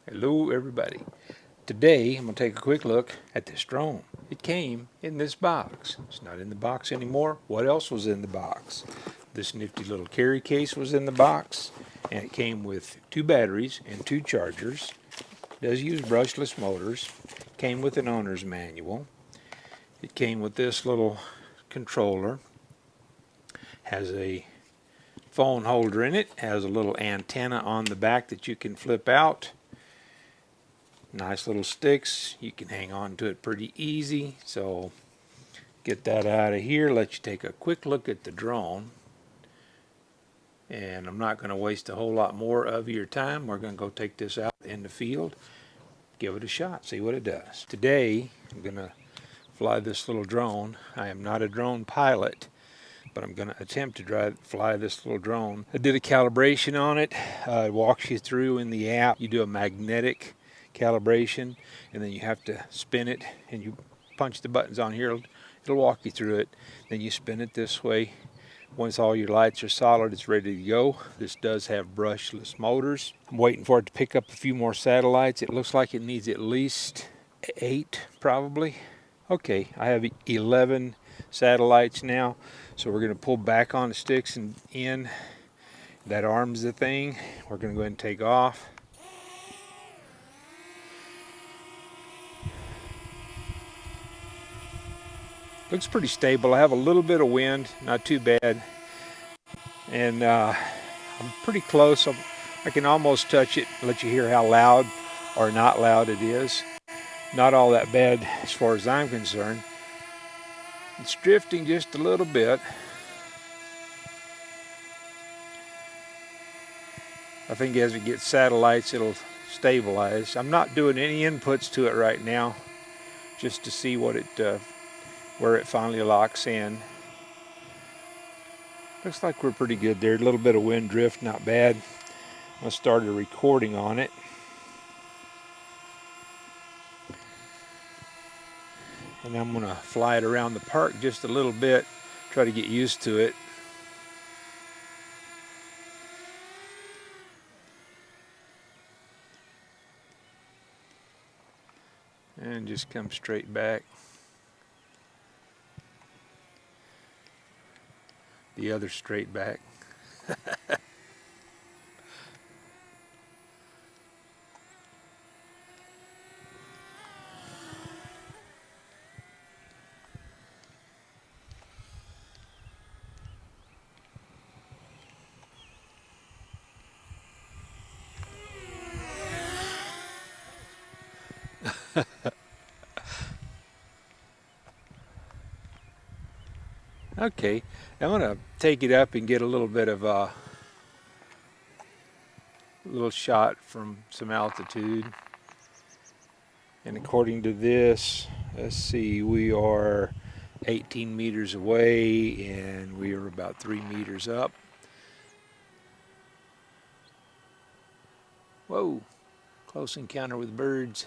Hello everybody. Today I'm going to take a quick look at this drone. It came in this box. It's not in the box anymore. What else was in the box? This nifty little carry case was in the box, and it came with 2 batteries and 2 chargers. It does use brushless motors. It came with an owner's manual. It came with this little controller. Has a phone holder in it. Has a little antenna on the back that you can flip out. Nice little sticks. You can hang on to it pretty easy. So get that out of here. Let you take a quick look at the drone. And I'm not going to waste a whole lot more of your time. We're going to go take this out in the field. Give it a shot. See what it does. Today I'm going to fly this little drone. I am not a drone pilot, but I'm going to attempt to fly this little drone. I did a calibration on it. It walks you through in the app. You do a magnetic calibration, and then you have to spin it, and you punch the buttons on here. It'll walk you through it. Then you spin it this way. Once all your lights are solid, it's ready to go. This does have brushless motors. I'm waiting for it to pick up a few more satellites. It looks like it needs at least 8 probably. Okay, I have 11 satellites now, so we're going to pull back on the sticks and in. That arms the thing. We're going to go ahead and take off. Looks pretty stable. I have a little bit of wind, not too bad, and I'm pretty close. I can almost touch it, let you hear how loud or not loud it is. Not all that bad as far as I'm concerned. It's drifting just a little bit. I think as it gets satellites, it'll stabilize. I'm not doing any inputs to it right now, just to see what where it finally locks in. Looks like we're pretty good there. A little bit of wind drift, not bad. I'm going to start a recording on it. And I'm going to fly it around the park just a little bit, try to get used to it. And just come straight back. The other straight back. Okay, I'm going to take it up and get a little bit of a little shot from some altitude. And according to this, let's see, we are 18 meters away and we are about 3 meters up. Whoa, close encounter with birds.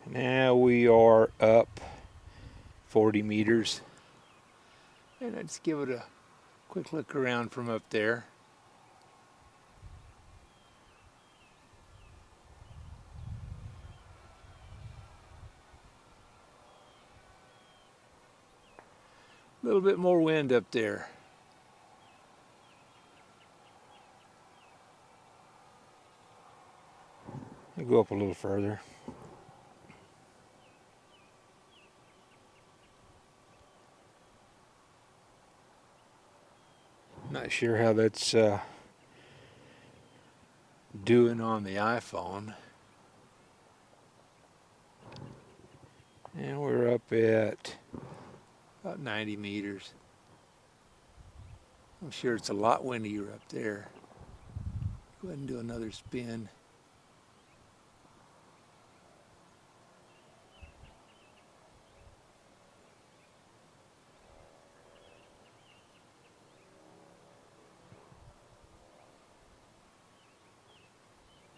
Now we are up 40 meters. And let's give it a quick look around from up there. A little bit more wind up there. I'll go up a little further. Not sure how that's doing on the iPhone. And we're up at about 90 meters. I'm sure it's a lot windier up there. Go ahead and do another spin.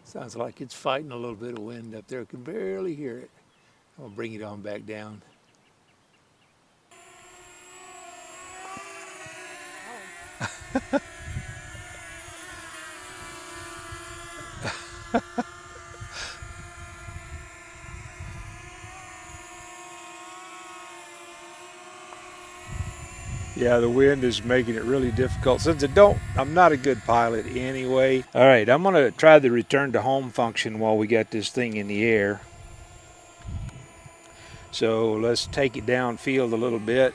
Sounds like it's fighting a little bit of wind up there. I can barely hear it. I'll bring it on back down. Yeah, the wind is making it really difficult. Since I'm not a good pilot anyway. All right, I'm gonna try the return to home function while we got this thing in the air. So let's take it downfield a little bit.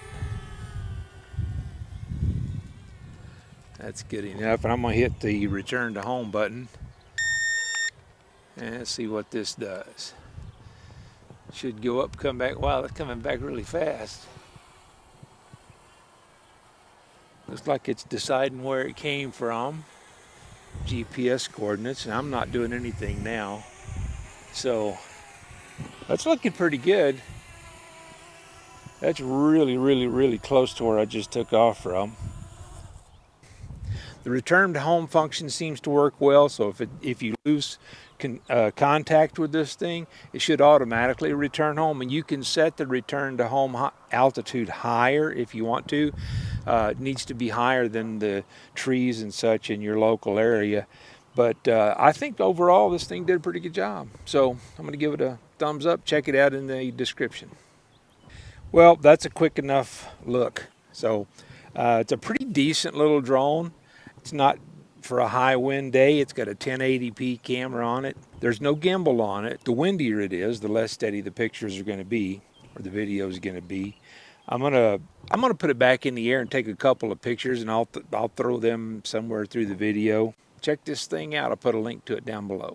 That's good enough. And I'm gonna hit the return to home button. And let's see what this does. Should go up, come back. Wow, that's coming back really fast. Looks like it's deciding where it came from. GPS coordinates, and I'm not doing anything now. So that's looking pretty good. That's really, really, really close to where I just took off from. The return to home function seems to work well, so if you lose contact with this thing, it should automatically return home, and you can set the return to home altitude higher if you want to. It needs to be higher than the trees and such in your local area, but I think overall this thing did a pretty good job. So I'm going to give it a thumbs up. Check it out in the description. Well, that's a quick enough look. So it's a pretty decent little drone. It's not for a high wind day. It's got a 1080p camera on it. There's no gimbal on it. The windier it is, the less steady the pictures are going to be, or the video is going to be. I'm gonna put it back in the air and take a couple of pictures, and I'll throw them somewhere through the video. Check this thing out. I'll put a link to it down below.